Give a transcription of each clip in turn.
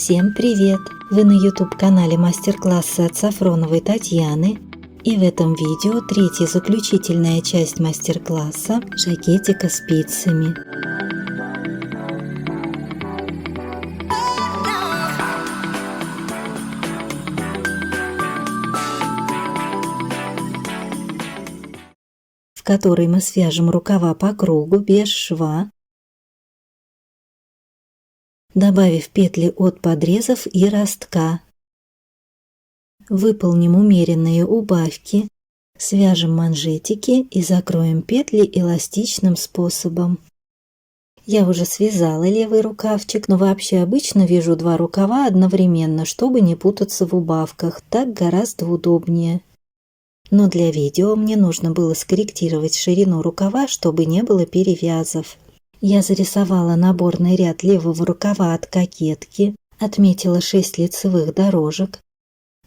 Всем привет! Вы на YouTube-канале мастер-классы от Сафроновой Татьяны, и в этом видео третья заключительная часть мастер-класса жакетика спицами. В которой мы свяжем рукава по кругу без шва, добавив петли от подрезов и ростка. Выполним умеренные убавки, свяжем манжетики и закроем петли эластичным способом. Я уже связала левый рукавчик, но вообще обычно вяжу два рукава одновременно, чтобы не путаться в убавках, так гораздо удобнее. Но для видео мне нужно было скорректировать ширину рукава, чтобы не было перевязов. Я зарисовала наборный ряд левого рукава от кокетки, отметила 6 лицевых дорожек.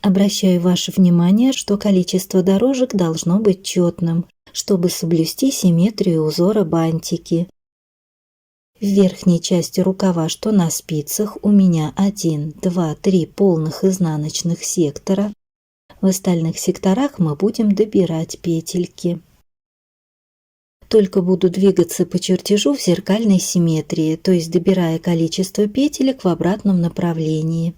Обращаю ваше внимание, что количество дорожек должно быть четным, чтобы соблюсти симметрию узора бантики. В верхней части рукава, что на спицах, у меня 1, 2, 3 полных изнаночных сектора. В остальных секторах мы будем добирать петельки. Только буду двигаться по чертежу в зеркальной симметрии, то есть добирая количество петелек в обратном направлении.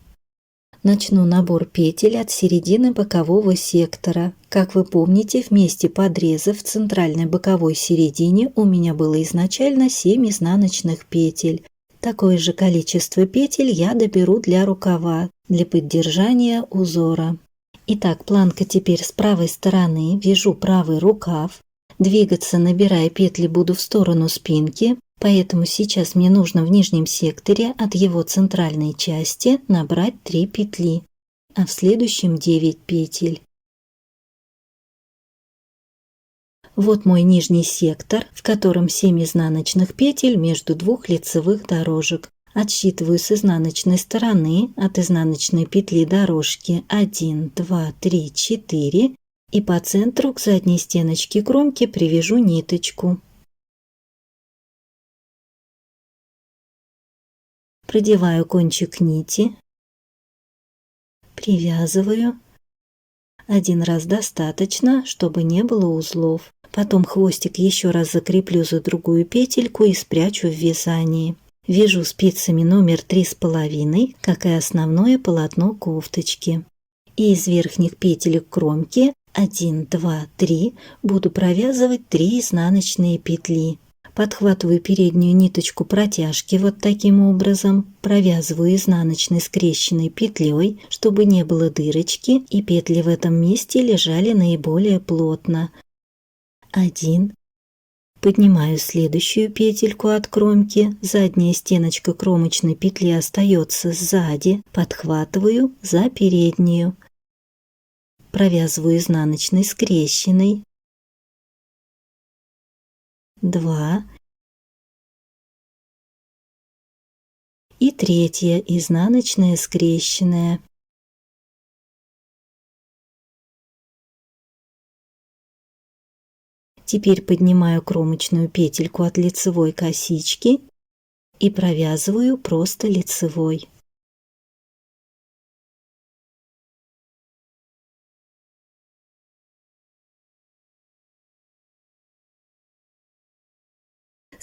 Начну набор петель от середины бокового сектора. Как вы помните, в месте подреза в центральной боковой середине у меня было изначально 7 изнаночных петель. Такое же количество петель я доберу для рукава, для поддержания узора. Итак, планка теперь с правой стороны, вяжу правый рукав. Двигаться, набирая петли, буду в сторону спинки. Поэтому сейчас мне нужно в нижнем секторе от его центральной части набрать 3 петли, а в следующем 9 петель. Вот мой нижний сектор, в котором 7 изнаночных петель между двух лицевых дорожек. Отсчитываю с изнаночной стороны от изнаночной петли дорожки 1, 2, 3, 4 и по центру к задней стеночке кромки привяжу ниточку. Продеваю кончик нити, привязываю. Один раз достаточно, чтобы не было узлов. Потом хвостик еще раз закреплю за другую петельку и спрячу в вязании. Вяжу спицами номер 3,5, как и основное полотно кофточки. И из верхних петелек кромки 1, 2, 3 буду провязывать 3 изнаночные петли. Подхватываю переднюю ниточку протяжки вот таким образом, провязываю изнаночной скрещенной петлей, чтобы не было дырочки и петли в этом месте лежали наиболее плотно. 1. Поднимаю следующую петельку от кромки, задняя стеночка кромочной петли остается сзади, подхватываю за переднюю. Провязываю изнаночной скрещенной. 2 и третья изнаночная скрещенная. Теперь поднимаю кромочную петельку от лицевой косички и провязываю просто лицевой.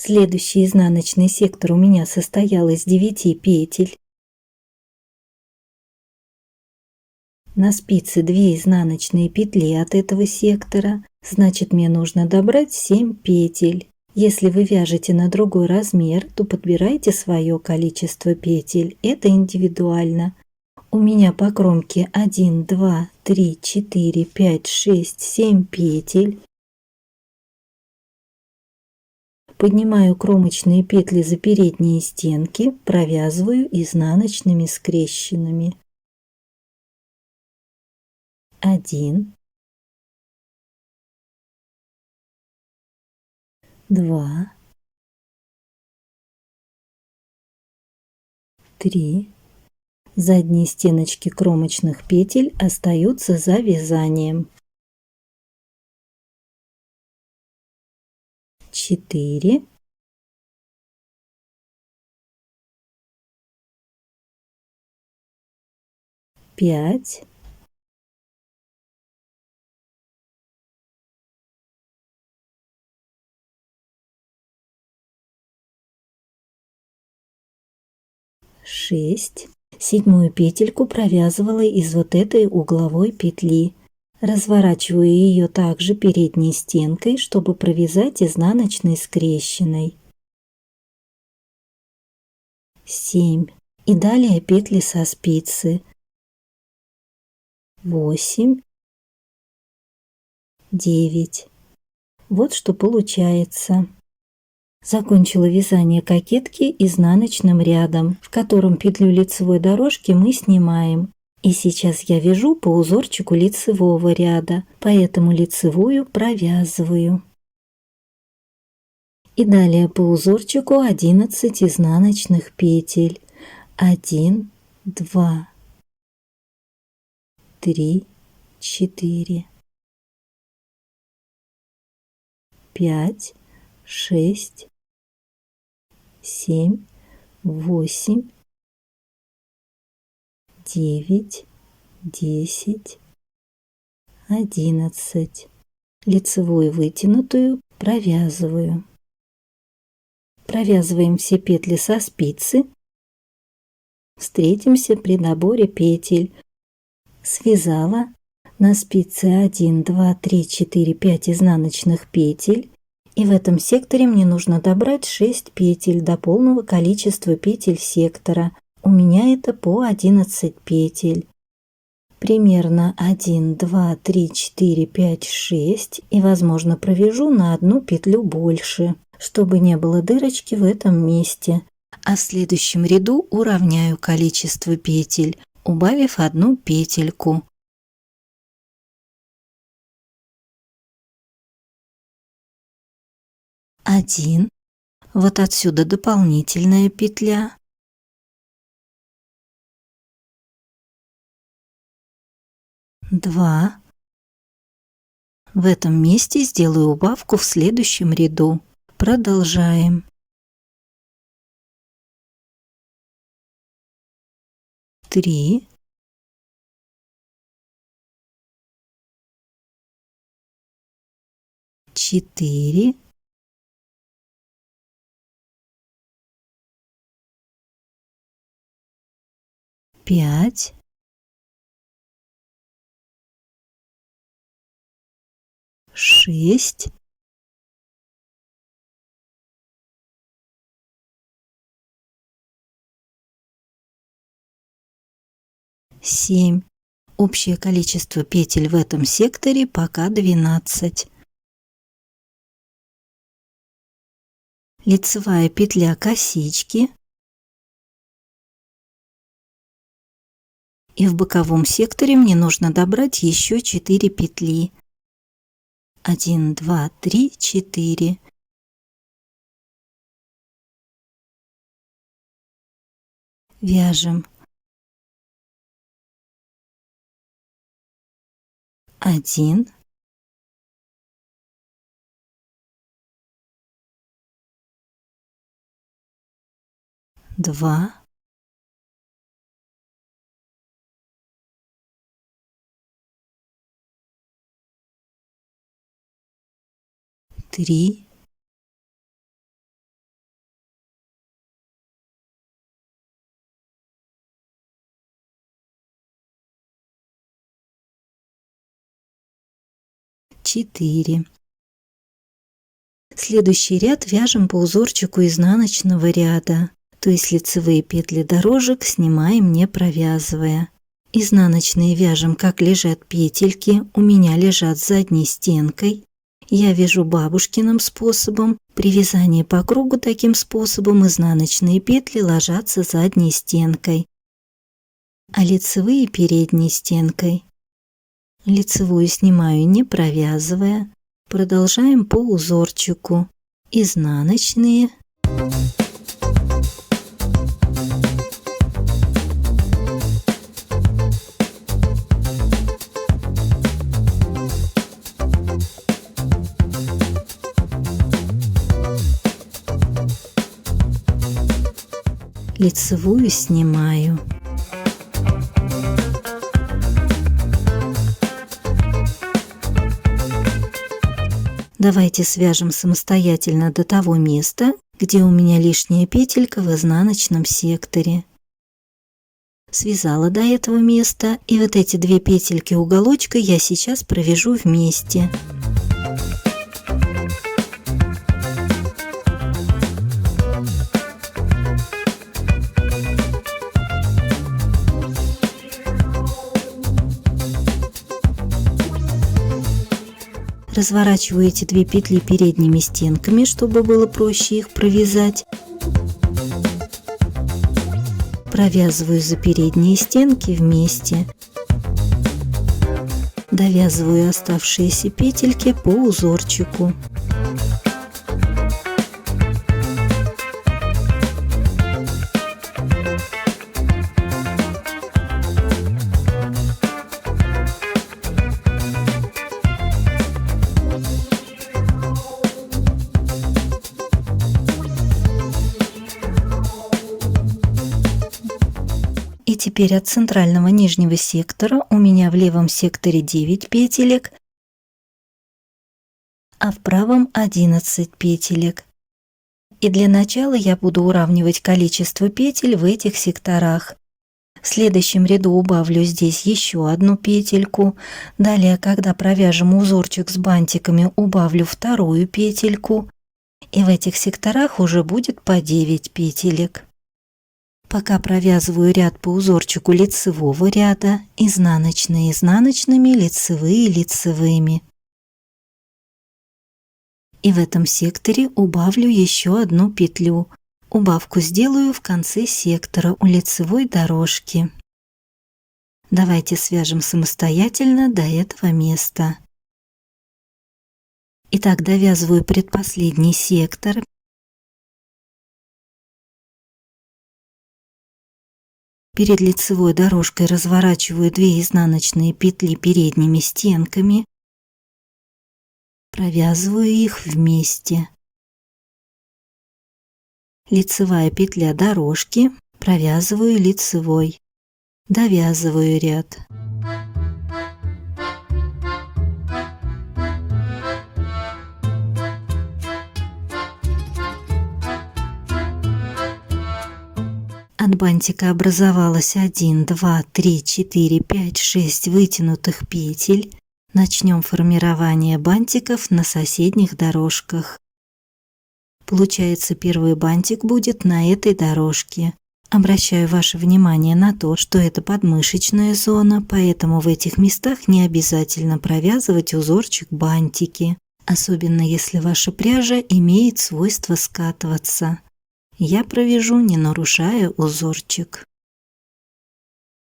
Следующий изнаночный сектор у меня состоял из 9 петель. На спице 2 изнаночные петли от этого сектора, значит мне нужно добрать 7 петель. Если вы вяжете на другой размер, то подбирайте свое количество петель, это индивидуально. У меня по кромке 1, 2, 3, 4, 5, 6, 7 петель. Поднимаю кромочные петли за передние стенки, провязываю изнаночными скрещенными. 1, 2, 3. Задние стеночки кромочных петель остаются за вязанием. 4. 5, 6. Седьмую петельку провязывала из вот этой угловой петли. Разворачиваю ее также передней стенкой, чтобы провязать изнаночной скрещенной. 7. И далее петли со спицы. 8, 9. Вот что получается. Закончила вязание кокетки изнаночным рядом, в котором петлю лицевой дорожки мы снимаем. И сейчас я вяжу по узорчику лицевого ряда, поэтому лицевую провязываю. И далее по узорчику 11 изнаночных петель. 1, 2, 3, 4, 5, 6, 7, 8, 9, 10, 11. Лицевую вытянутую провязываю. Провязываем все петли со спицы. Встретимся при наборе петель. Связала на спице 1, 2, 3, 4, 5 изнаночных петель. И в этом секторе мне нужно добрать 6 петель до полного количества петель сектора. У меня это по 11 петель. Примерно 1, 2, 3, 4, 5, 6. И, возможно, провяжу на одну петлю больше, чтобы не было дырочки в этом месте. А в следующем ряду уравняю количество петель, убавив одну петельку. 1. Вот отсюда дополнительная петля. 2. В этом месте сделаю убавку в следующем ряду. Продолжаем. 3. 4. 5. 6. 7. Общее количество петель в этом секторе пока 12. Лицевая петля косички. И в боковом секторе мне нужно добрать еще 4 петли. 1, 2, 3, 4. Вяжем. 1, 2, 3, 4. Следующий ряд вяжем по узорчику изнаночного ряда, то есть лицевые петли дорожек снимаем, не провязывая. Изнаночные вяжем, как лежат петельки, у меня лежат задней стенкой. Я вяжу бабушкиным способом. При вязании по кругу таким способом изнаночные петли ложатся задней стенкой, а лицевые передней стенкой. Лицевую снимаю, не провязывая. Продолжаем по узорчику. Изнаночные. Лицевую снимаю. Давайте свяжем самостоятельно до того места, где у меня лишняя петелька в изнаночном секторе. Связала до этого места, и вот эти 2 петельки уголочка я сейчас провяжу вместе. Разворачиваю эти 2 петли передними стенками, чтобы было проще их провязать. Провязываю за передние стенки вместе. Довязываю оставшиеся петельки по узорчику. И теперь от центрального нижнего сектора у меня в левом секторе 9 петелек, а в правом 11 петелек. И для начала я буду уравнивать количество петель в этих секторах. В следующем ряду убавлю здесь еще 1 петельку. Далее, когда провяжем узорчик с бантиками, убавлю 2 петельку. И в этих секторах уже будет по 9 петелек. Пока провязываю ряд по узорчику лицевого ряда, изнаночные изнаночными, лицевые лицевыми. И в этом секторе убавлю еще 1 петлю. Убавку сделаю в конце сектора у лицевой дорожки. Давайте свяжем самостоятельно до этого места. Итак, довязываю предпоследний сектор. Перед лицевой дорожкой разворачиваю 2 изнаночные петли передними стенками, провязываю их вместе. Лицевая петля дорожки, провязываю лицевой, довязываю ряд. От бантика образовалось 1, 2, 3, 4, 5, 6 вытянутых петель. Начнем формирование бантиков на соседних дорожках. Получается, первый бантик будет на этой дорожке. Обращаю ваше внимание на то, что это подмышечная зона, поэтому в этих местах не обязательно провязывать узорчик бантики, особенно если ваша пряжа имеет свойство скатываться. Я провяжу, не нарушая узорчик.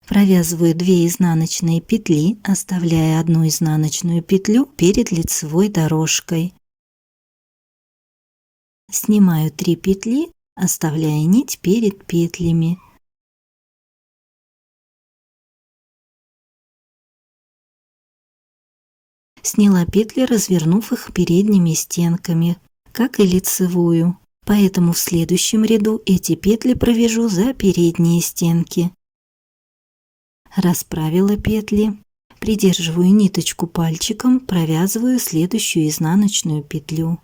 Провязываю 2 изнаночные петли, оставляя 1 изнаночную петлю перед лицевой дорожкой. Снимаю 3 петли, оставляя нить перед петлями. Сняла петли, развернув их передними стенками, как и лицевую. Поэтому в следующем ряду эти петли провяжу за передние стенки. Расправила петли, придерживаю ниточку пальчиком, провязываю следующую изнаночную петлю.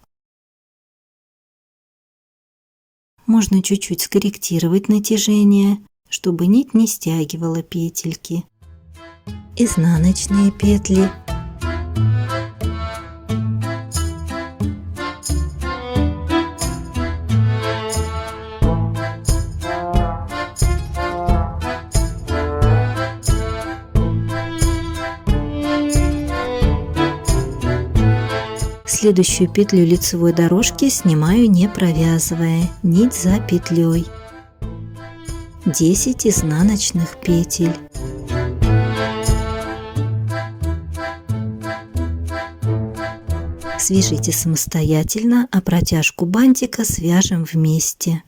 Можно чуть-чуть скорректировать натяжение, чтобы нить не стягивала петельки. Изнаночные петли. Следующую петлю лицевой дорожки снимаю, не провязывая, нить за петлей. 10 изнаночных петель. Свяжите самостоятельно, а протяжку бантика свяжем вместе.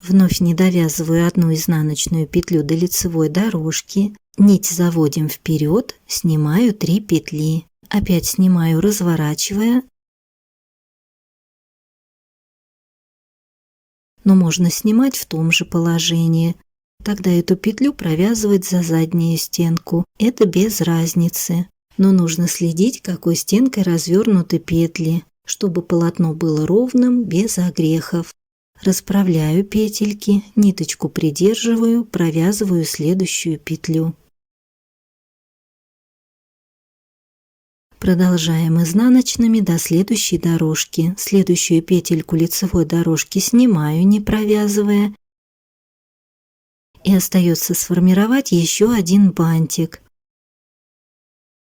Вновь не довязываю 1 изнаночную петлю до лицевой дорожки, нить заводим вперед, снимаю 3 петли. Опять снимаю, разворачивая. Но можно снимать в том же положении. Тогда эту петлю провязывать за заднюю стенку. Это без разницы. Но нужно следить, какой стенкой развернуты петли, чтобы полотно было ровным, без огрехов. Расправляю петельки, ниточку придерживаю, провязываю следующую петлю. Продолжаем изнаночными до следующей дорожки. Следующую петельку лицевой дорожки снимаю, не провязывая. И остается сформировать еще один бантик.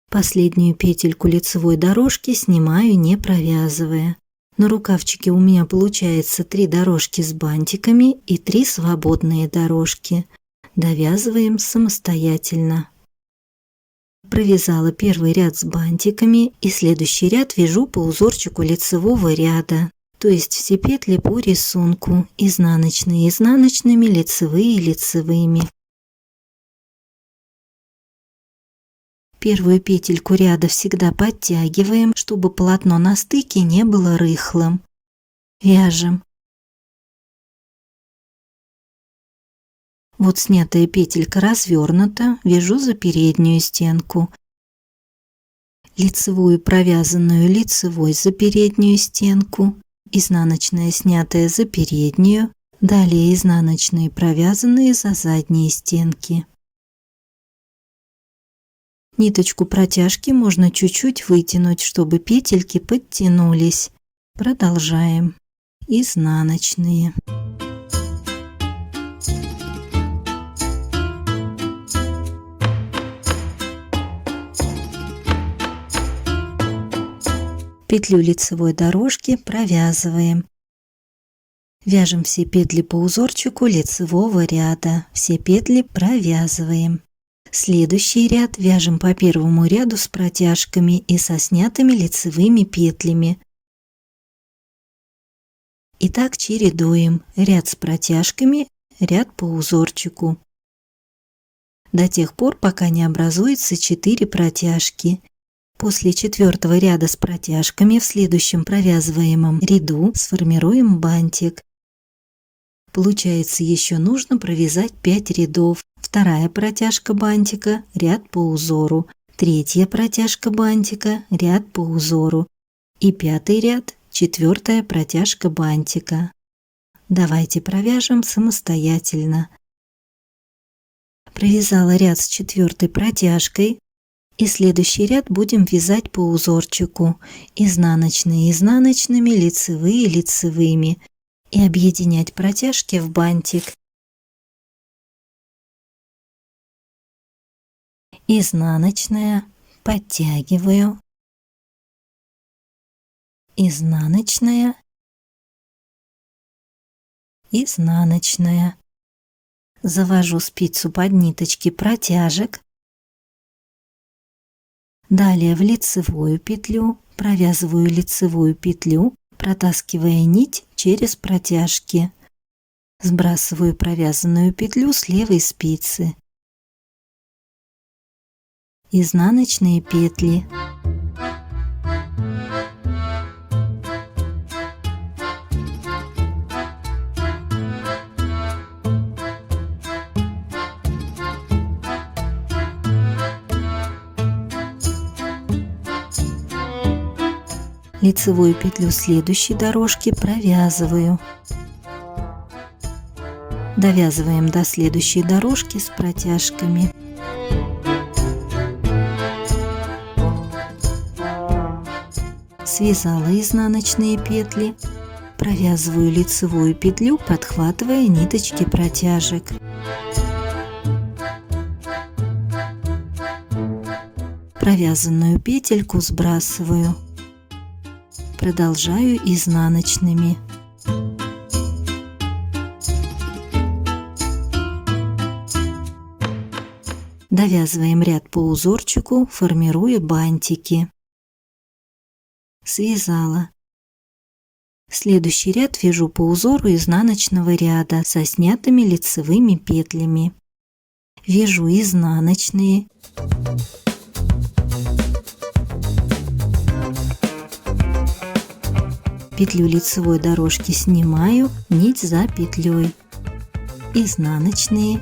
Последнюю петельку лицевой дорожки снимаю, не провязывая. На рукавчике у меня получается 3 дорожки с бантиками и 3 свободные дорожки. Довязываем самостоятельно. Провязала первый ряд с бантиками и следующий ряд вяжу по узорчику лицевого ряда, то есть все петли по рисунку, изнаночные изнаночными, лицевые лицевыми. Первую петельку ряда всегда подтягиваем, чтобы полотно на стыке не было рыхлым. Вяжем. Вот снятая петелька развернута, вяжу за переднюю стенку. Лицевую провязанную лицевой за переднюю стенку, изнаночная снятая за переднюю, далее изнаночные провязанные за задние стенки. Ниточку протяжки можно чуть-чуть вытянуть, чтобы петельки подтянулись. Продолжаем. Изнаночные. Петлю лицевой дорожки провязываем. Вяжем все петли по узорчику лицевого ряда. Все петли провязываем. Следующий ряд вяжем по первому ряду с протяжками и со снятыми лицевыми петлями. И так чередуем ряд с протяжками, ряд по узорчику. До тех пор, пока не образуется 4 протяжки. После 4-го ряда с протяжками в следующем провязываемом ряду сформируем бантик. Получается, еще нужно провязать 5 рядов. 2-я протяжка бантика, ряд по узору. 3-я протяжка бантика, ряд по узору. И 5-й ряд, 4-я протяжка бантика. Давайте провяжем самостоятельно. Провязала ряд с 4-й протяжкой. И следующий ряд будем вязать по узорчику. Изнаночные изнаночными, лицевые лицевыми. И объединять протяжки в бантик. Изнаночная, подтягиваю. Изнаночная. Изнаночная. Завожу спицу под ниточки протяжек. Далее в лицевую петлю провязываю лицевую петлю, протаскивая нить через протяжки. Сбрасываю провязанную петлю с левой спицы. Изнаночные петли. Лицевую петлю следующей дорожки провязываю. Довязываем до следующей дорожки с протяжками. Связала изнаночные петли, провязываю лицевую петлю, подхватывая ниточки протяжек. Провязанную петельку сбрасываю. Продолжаю изнаночными. Довязываем ряд по узорчику, формируя бантики. Связала. Следующий ряд вяжу по узору изнаночного ряда со снятыми лицевыми петлями. Вяжу изнаночные. Петлю лицевой дорожки снимаю, нить за петлей. Изнаночные.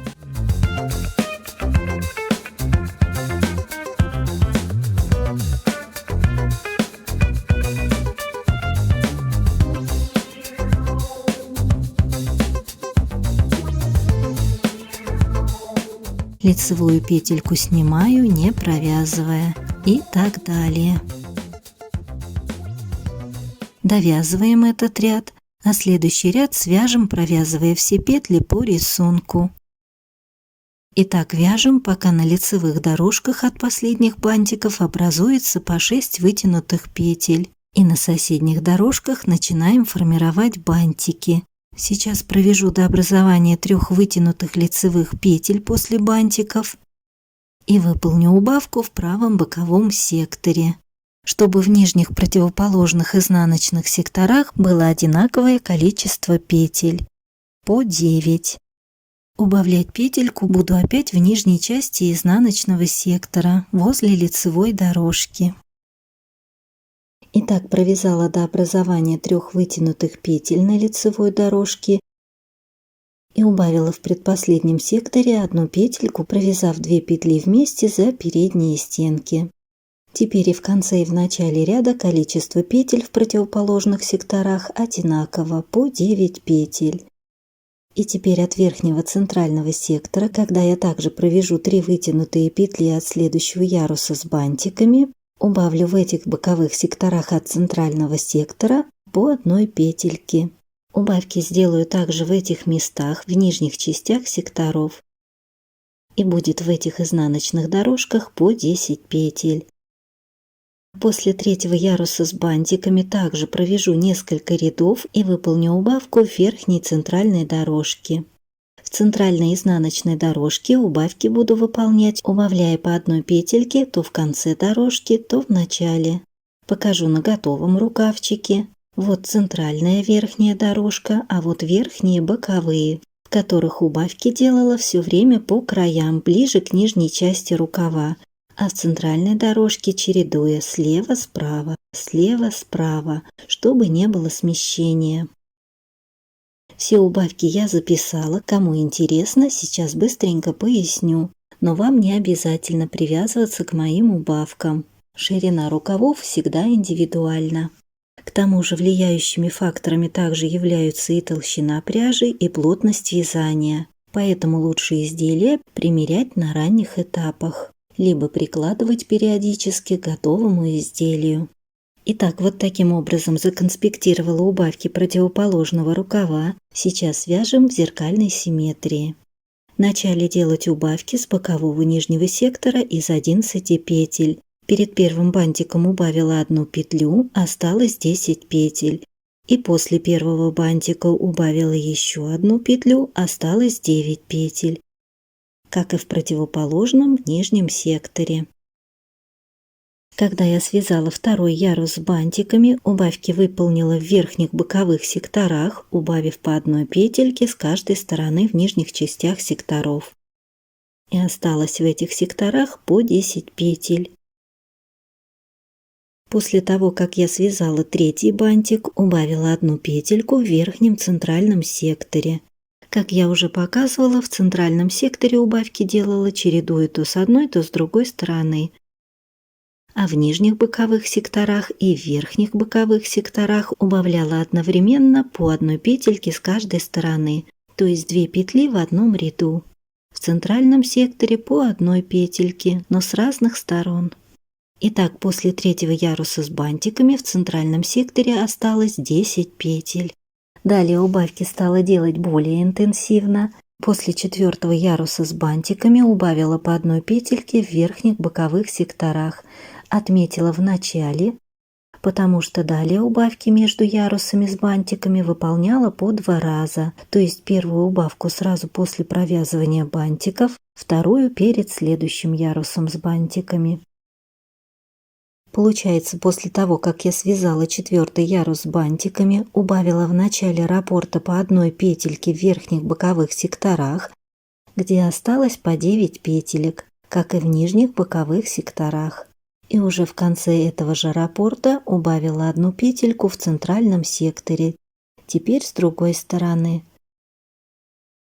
Лицевую петельку снимаю, не провязывая, и так далее. Довязываем этот ряд, а следующий ряд свяжем, провязывая все петли по рисунку. И так вяжем, пока на лицевых дорожках от последних бантиков образуется по 6 вытянутых петель. И на соседних дорожках начинаем формировать бантики. Сейчас провяжу до образования 3 вытянутых лицевых петель после бантиков и выполню убавку в правом боковом секторе, чтобы в нижних противоположных изнаночных секторах было одинаковое количество петель – по 9. Убавлять петельку буду опять в нижней части изнаночного сектора, возле лицевой дорожки. Итак, провязала до образования 3 вытянутых петель на лицевой дорожке и убавила в предпоследнем секторе 1 петельку, провязав 2 петли вместе за передние стенки. Теперь и в конце, и в начале ряда количество петель в противоположных секторах одинаково, по 9 петель. И теперь от верхнего центрального сектора, когда я также провяжу 3 вытянутые петли от следующего яруса с бантиками, убавлю в этих боковых секторах от центрального сектора по 1 петельке. Убавки сделаю также в этих местах, в нижних частях секторов. И будет в этих изнаночных дорожках по 10 петель. После 3-го яруса с бантиками также провяжу несколько рядов и выполню убавку в верхней центральной дорожке. В центральной изнаночной дорожке убавки буду выполнять, убавляя по 1 петельке то в конце дорожки, то в начале. Покажу на готовом рукавчике. Вот центральная верхняя дорожка, а вот верхние боковые, в которых убавки делала все время по краям, ближе к нижней части рукава. А в центральной дорожке чередуя слева-справа, слева-справа, чтобы не было смещения. Все убавки я записала, кому интересно, сейчас быстренько поясню, но вам не обязательно привязываться к моим убавкам. Ширина рукавов всегда индивидуальна. К тому же влияющими факторами также являются и толщина пряжи, и плотность вязания, поэтому лучше изделия примерять на ранних этапах, либо прикладывать периодически к готовому изделию. Итак, вот таким образом законспектировала убавки противоположного рукава. Сейчас вяжем в зеркальной симметрии. Начали делать убавки с бокового нижнего сектора из 11 петель. Перед первым бантиком убавила 1 петлю, осталось 10 петель. И после первого бантика убавила еще 1 петлю, осталось 9 петель. Как и в противоположном нижнем секторе. Когда я связала 2-й ярус с бантиками, убавки выполнила в верхних боковых секторах, убавив по 1 петельке с каждой стороны в нижних частях секторов. И осталось в этих секторах по 10 петель. После того, как я связала 3-й бантик, убавила 1 петельку в верхнем центральном секторе. Как я уже показывала, в центральном секторе убавки делала, чередуя то с одной, то с другой стороны. А в нижних боковых секторах и в верхних боковых секторах убавляла одновременно по 1 петельке с каждой стороны, то есть 2 петли в одном ряду. В центральном секторе по 1 петельке, но с разных сторон. Итак, после 3-го яруса с бантиками в центральном секторе осталось 10 петель. Далее убавки стала делать более интенсивно. После 4-го яруса с бантиками убавила по 1 петельке в верхних боковых секторах. Отметила в начале, потому что далее убавки между ярусами с бантиками выполняла по 2 раза. То есть первую убавку сразу после провязывания бантиков, вторую перед следующим ярусом с бантиками. Получается, после того, как я связала 4-й ярус с бантиками, убавила в начале раппорта по 1 петельке в верхних боковых секторах, где осталось по 9 петелек, как и в нижних боковых секторах. И уже в конце этого же раппорта убавила 1 петельку в центральном секторе, теперь с другой стороны.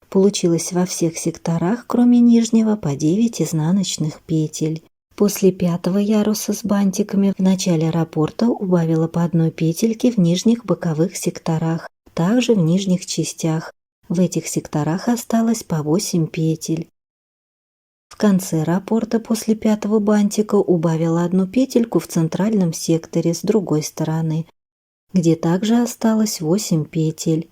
Получилось во всех секторах, кроме нижнего, по 9 изнаночных петель. После 5-го яруса с бантиками в начале раппорта убавила по 1 петельке в нижних боковых секторах, также в нижних частях. В этих секторах осталось по 8 петель. конце раппорта после 5-го бантика убавила одну петельку в центральном секторе с другой стороны, где также осталось 8 петель.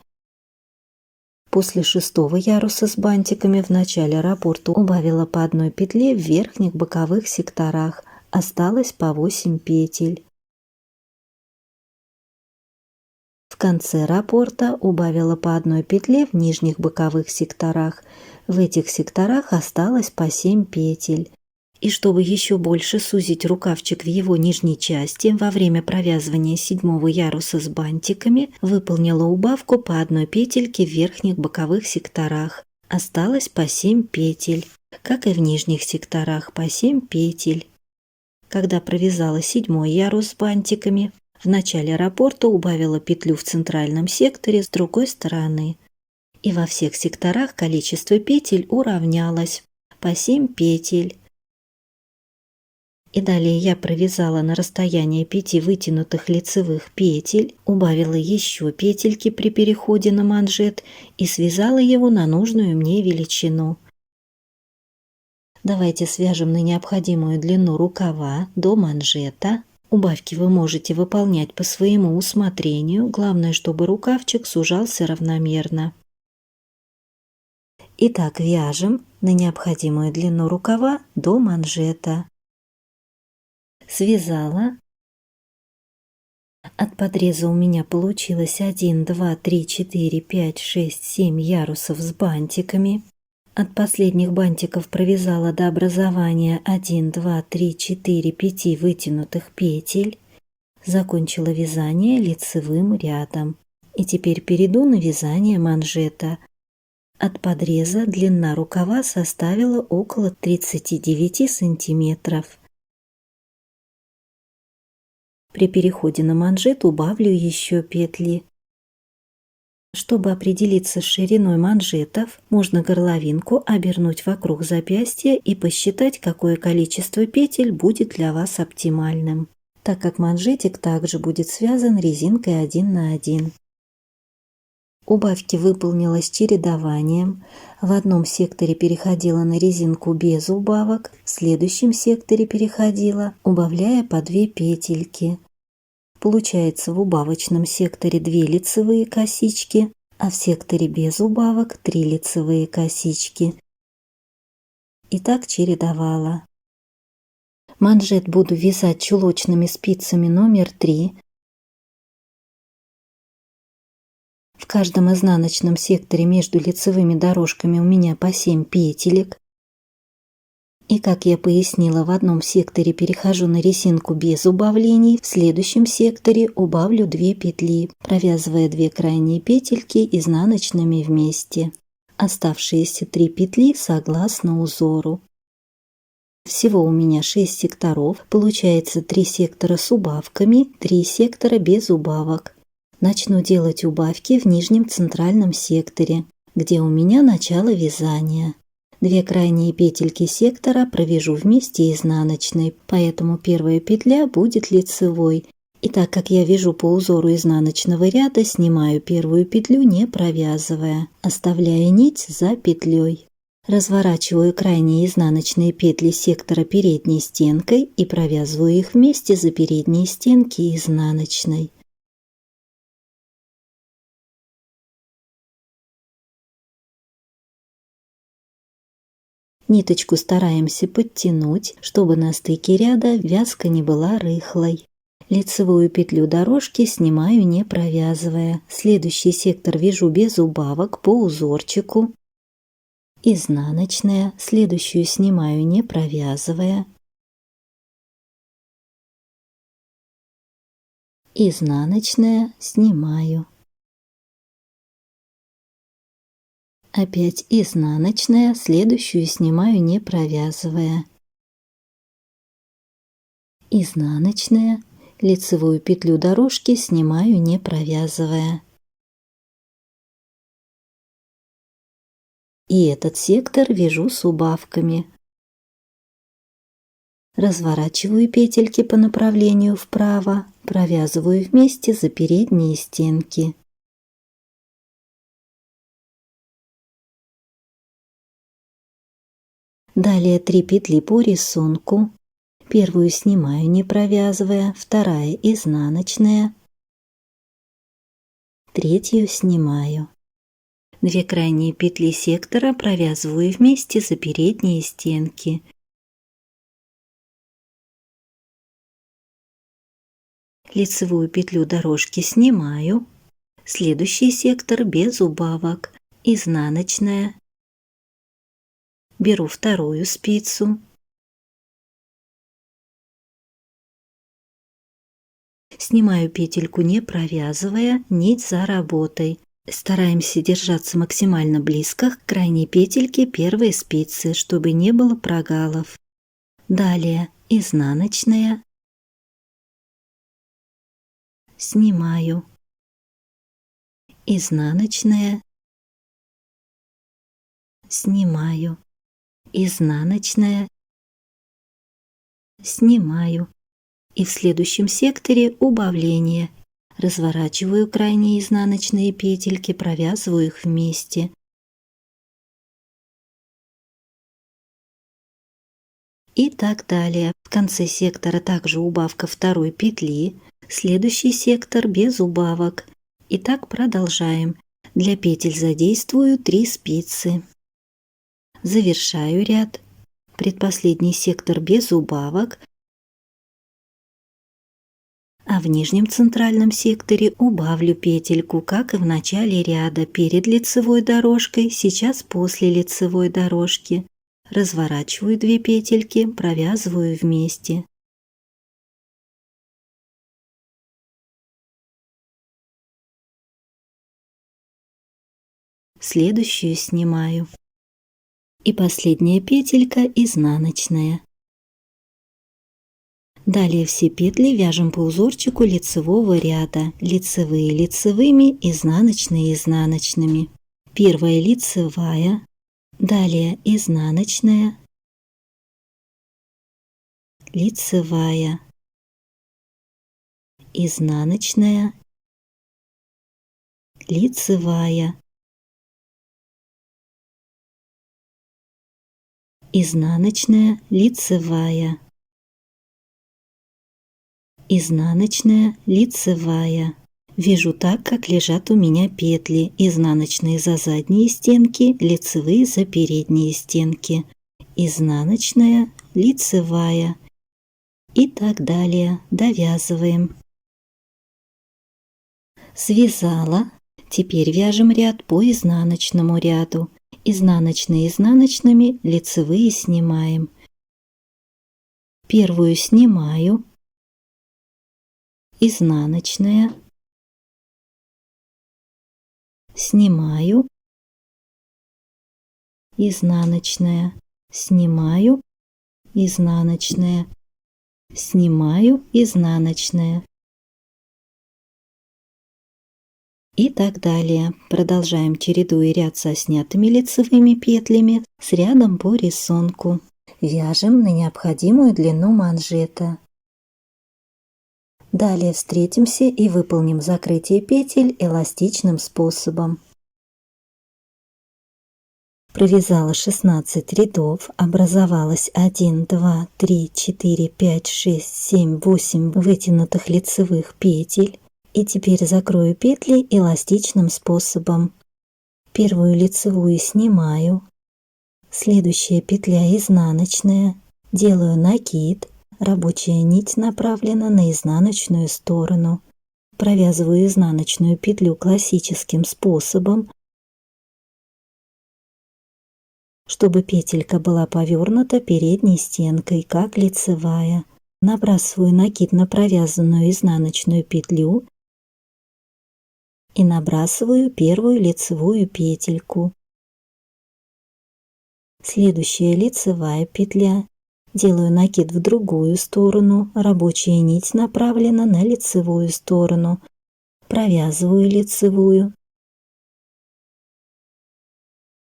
После 6-го яруса с бантиками в начале раппорта убавила по одной петле в верхних боковых секторах, осталось по 8 петель. В конце раппорта убавила по одной петле в нижних боковых секторах. В этих секторах осталось по 7 петель. И чтобы еще больше сузить рукавчик в его нижней части, во время провязывания 7-го яруса с бантиками выполнила убавку по одной петельке в верхних боковых секторах. Осталось по 7 петель, как и в нижних секторах по 7 петель. Когда провязала 7-й ярус с бантиками, в начале раппорта убавила петлю в центральном секторе с другой стороны. И во всех секторах количество петель уравнялось по 7 петель. И далее я провязала на расстоянии 5 вытянутых лицевых петель, убавила еще петельки при переходе на манжет и связала его на нужную мне величину. Давайте свяжем на необходимую длину рукава до манжета. Убавки вы можете выполнять по своему усмотрению, главное, чтобы рукавчик сужался равномерно. Итак, вяжем на необходимую длину рукава до манжета. Связала. От подреза у меня получилось 1, 2, 3, 4, 5, 6, 7 ярусов с бантиками. От последних бантиков провязала до образования 1, 2, 3, 4, 5 вытянутых петель. Закончила вязание лицевым рядом. И теперь перейду на вязание манжета. От подреза длина рукава составила около 39 сантиметров. При переходе на манжет убавлю еще петли. Чтобы определиться с шириной манжетов, можно горловинку обернуть вокруг запястья и посчитать, какое количество петель будет для вас оптимальным, так как манжетик также будет связан резинкой 1 на 1. Убавки выполнила с чередованием. В одном секторе переходила на резинку без убавок, в следующем секторе переходила, убавляя по 2 петельки. Получается в убавочном секторе 2 лицевые косички, а в секторе без убавок 3 лицевые косички. И так чередовала. Манжет буду вязать чулочными спицами номер 3. В каждом изнаночном секторе между лицевыми дорожками у меня по 7 петелек. И, как я пояснила, в одном секторе перехожу на резинку без убавлений, в следующем секторе убавлю 2 петли, провязывая 2 крайние петельки изнаночными вместе. Оставшиеся 3 петли согласно узору. Всего у меня 6 секторов, получается 3 сектора с убавками, 3 сектора без убавок. Начну делать убавки в нижнем центральном секторе, где у меня начало вязания. 2 крайние петельки сектора провяжу вместе изнаночной, поэтому первая петля будет лицевой. И так как я вяжу по узору изнаночного ряда, снимаю первую петлю, не провязывая, оставляя нить за петлей. Разворачиваю крайние изнаночные петли сектора передней стенкой и провязываю их вместе за передние стенки изнаночной. Ниточку стараемся подтянуть, чтобы на стыке ряда вязка не была рыхлой. Лицевую петлю дорожки снимаю, не провязывая. Следующий сектор вяжу без убавок по узорчику. Изнаночная, следующую снимаю, не провязывая. Изнаночная, снимаю. Опять изнаночная, следующую снимаю, не провязывая. Изнаночная, лицевую петлю дорожки снимаю, не провязывая. И этот сектор вяжу с убавками. Разворачиваю петельки по направлению вправо, провязываю вместе за передние стенки. Далее 3 петли по рисунку. Первую снимаю, не провязывая, вторая изнаночная, третью снимаю. 2 крайние петли сектора провязываю вместе за передние стенки. Лицевую петлю дорожки снимаю. Следующий сектор без убавок. Изнаночная. Беру вторую спицу. Снимаю петельку, не провязывая, нить за работой. Стараемся держаться максимально близко к крайней петельке первой спицы, чтобы не было прогалов. Далее изнаночная. Снимаю. Изнаночная. Снимаю. Изнаночная. Снимаю. И в следующем секторе убавление. Разворачиваю крайние изнаночные петельки, провязываю их вместе. И так далее. В конце сектора также убавка второй петли. Следующий сектор без убавок. И так продолжаем. Для петель задействую 3 спицы. Завершаю ряд. Предпоследний сектор без убавок. А в нижнем центральном секторе убавлю петельку, как и в начале ряда, перед лицевой дорожкой, сейчас после лицевой дорожки. Разворачиваю 2 петельки, провязываю вместе. Следующую снимаю. И последняя петелька изнаночная. Далее все петли вяжем по узорчику лицевого ряда. Лицевые лицевыми, изнаночные изнаночными. Первая лицевая, далее изнаночная, лицевая, изнаночная, лицевая, изнаночная, лицевая, изнаночная, лицевая. Вяжу так, как лежат у меня петли. Изнаночные за задние стенки, лицевые за передние стенки. Изнаночная, лицевая. И так далее. Довязываем. Связала. Теперь вяжем ряд по изнаночному ряду. Изнаночные изнаночными, лицевые снимаем. Первую снимаю. Изнаночная. Снимаю. Изнаночная. Снимаю. Изнаночная. Снимаю. Изнаночная. И так далее. Продолжаем, чередуя ряд со снятыми лицевыми петлями с рядом по рисунку. Вяжем на необходимую длину манжета. Далее встретимся и выполним закрытие петель эластичным способом. Провязала 16 рядов, образовалось 1, 2, 3, 4, 5, 6, 7, 8 вытянутых лицевых петель. И теперь закрою петли эластичным способом. Первую лицевую снимаю. Следующая петля изнаночная. Делаю накид. Рабочая нить направлена на изнаночную сторону. Провязываю изнаночную петлю классическим способом, чтобы петелька была повернута передней стенкой, как лицевая. Набрасываю накид на провязанную изнаночную петлю и набрасываю первую лицевую петельку. Следующая лицевая петля. Делаю накид в другую сторону, рабочая нить направлена на лицевую сторону. Провязываю лицевую.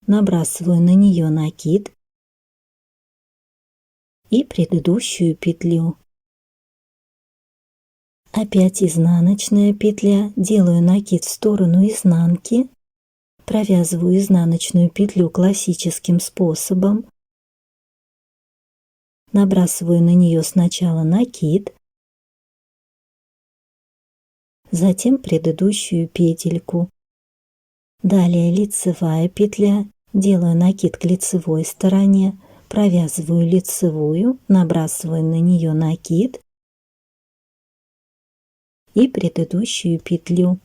Набрасываю на нее накид и предыдущую петлю. Опять изнаночная петля, делаю накид в сторону изнанки, провязываю изнаночную петлю классическим способом, Набрасываю на нее сначала накид, затем предыдущую петельку. Далее лицевая петля, делаю накид к лицевой стороне, провязываю лицевую, набрасываю на нее накид и предыдущую петлю.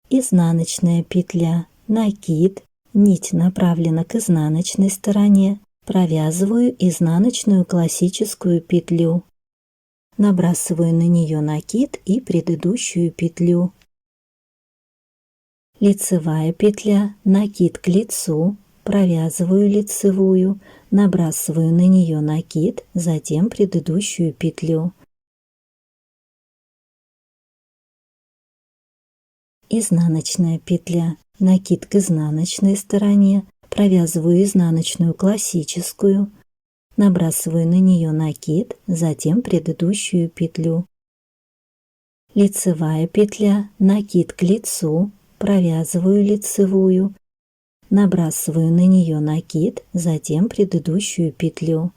Изнаночная петля, накид, нить направлена к изнаночной стороне, провязываю изнаночную классическую петлю. Набрасываю на нее накид и предыдущую петлю. Лицевая петля, накид к лицу, провязываю лицевую, набрасываю на нее накид, затем предыдущую петлю. Изнаночная петля, накид к изнаночной стороне, провязываю изнаночную классическую, набрасываю на нее накид, затем предыдущую петлю. Лицевая петля, накид к лицу, провязываю лицевую, набрасываю на нее накид, затем предыдущую петлю.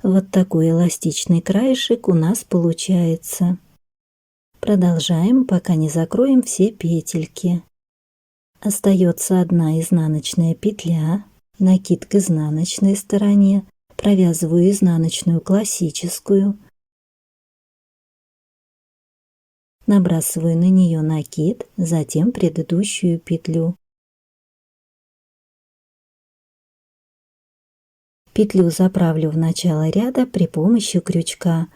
Вот такой эластичный краешек у нас получается. Продолжаем, пока не закроем все петельки. Остается одна изнаночная петля, накид к изнаночной стороне, провязываю изнаночную классическую, набрасываю на нее накид, затем предыдущую петлю. Петлю заправлю в начало ряда при помощи крючка.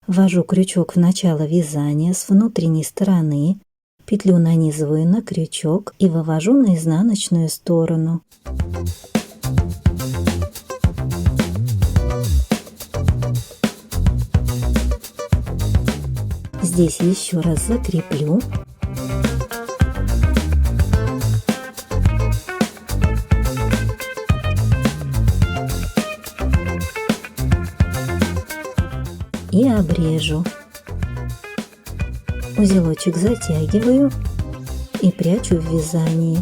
Ввожу крючок в начало вязания с внутренней стороны, петлю нанизываю на крючок и вывожу на изнаночную сторону. Здесь еще раз закреплю. И обрежу. Узелочек затягиваю и прячу в вязании.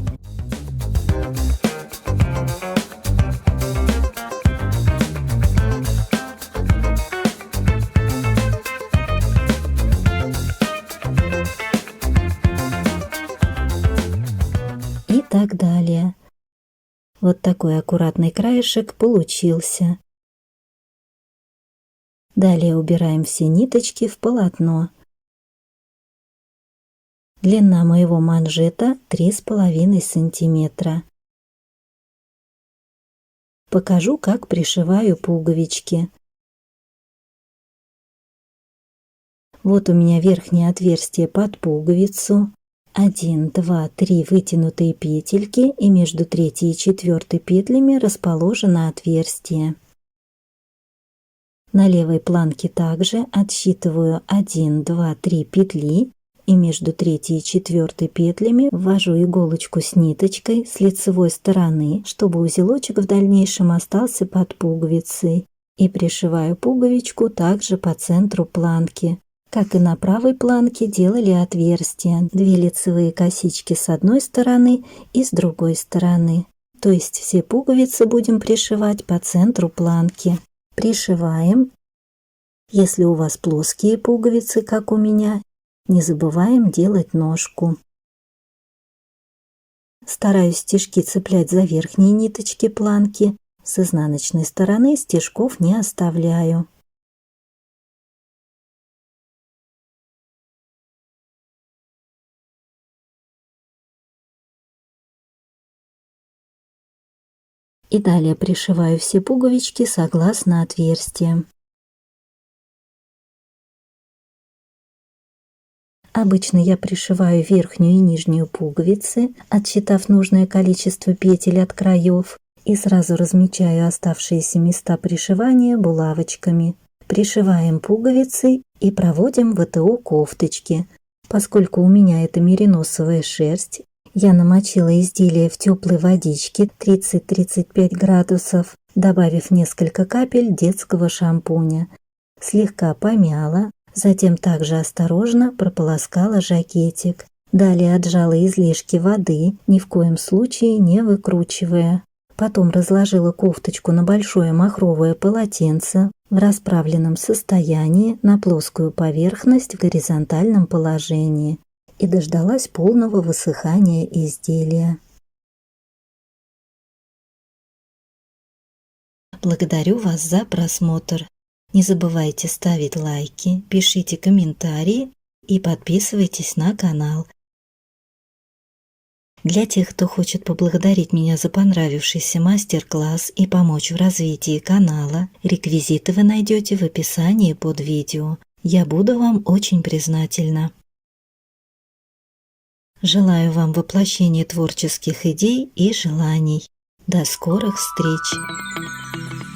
И так далее. Вот такой аккуратный краешек получился. Далее убираем все ниточки в полотно. Длина моего манжета 3,5 сантиметра. Покажу, как пришиваю пуговички. Вот у меня верхнее отверстие под пуговицу. 1, 2, 3 вытянутые петельки, и между 3 и 4 петлями расположено отверстие. На левой планке также отсчитываю 1, 2, 3 петли и между 3 и 4 петлями ввожу иголочку с ниточкой с лицевой стороны, чтобы узелочек в дальнейшем остался под пуговицей, и пришиваю пуговичку также по центру планки. Как и на правой планке, делали отверстия, 2 лицевые косички с одной стороны и с другой стороны. То есть все пуговицы будем пришивать по центру планки. Пришиваем. Если у вас плоские пуговицы, как у меня, не забываем делать ножку. Стараюсь стежки цеплять за верхние ниточки планки. С изнаночной стороны стежков не оставляю. И далее пришиваю все пуговички согласно отверстиям. Обычно я пришиваю верхнюю и нижнюю пуговицы, отсчитав нужное количество петель от краев, и сразу размечаю оставшиеся места пришивания булавочками. Пришиваем пуговицы и проводим ВТО кофточки. Поскольку у меня это мериносовая шерсть, я намочила изделие в теплой водичке 30-35 градусов, добавив несколько капель детского шампуня. Слегка помяла, Затем также осторожно прополоскала жакетик. Далее отжала излишки воды, ни в коем случае не выкручивая. Потом разложила кофточку на большое махровое полотенце в расправленном состоянии на плоскую поверхность в горизонтальном положении и дождалась полного высыхания изделия. Благодарю вас за просмотр. Не забывайте ставить лайки, пишите комментарии и подписывайтесь на канал. Для тех, кто хочет поблагодарить меня за понравившийся мастер-класс и помочь в развитии канала, реквизиты вы найдете в описании под видео. Я буду вам очень признательна. Желаю вам воплощения творческих идей и желаний. До скорых встреч!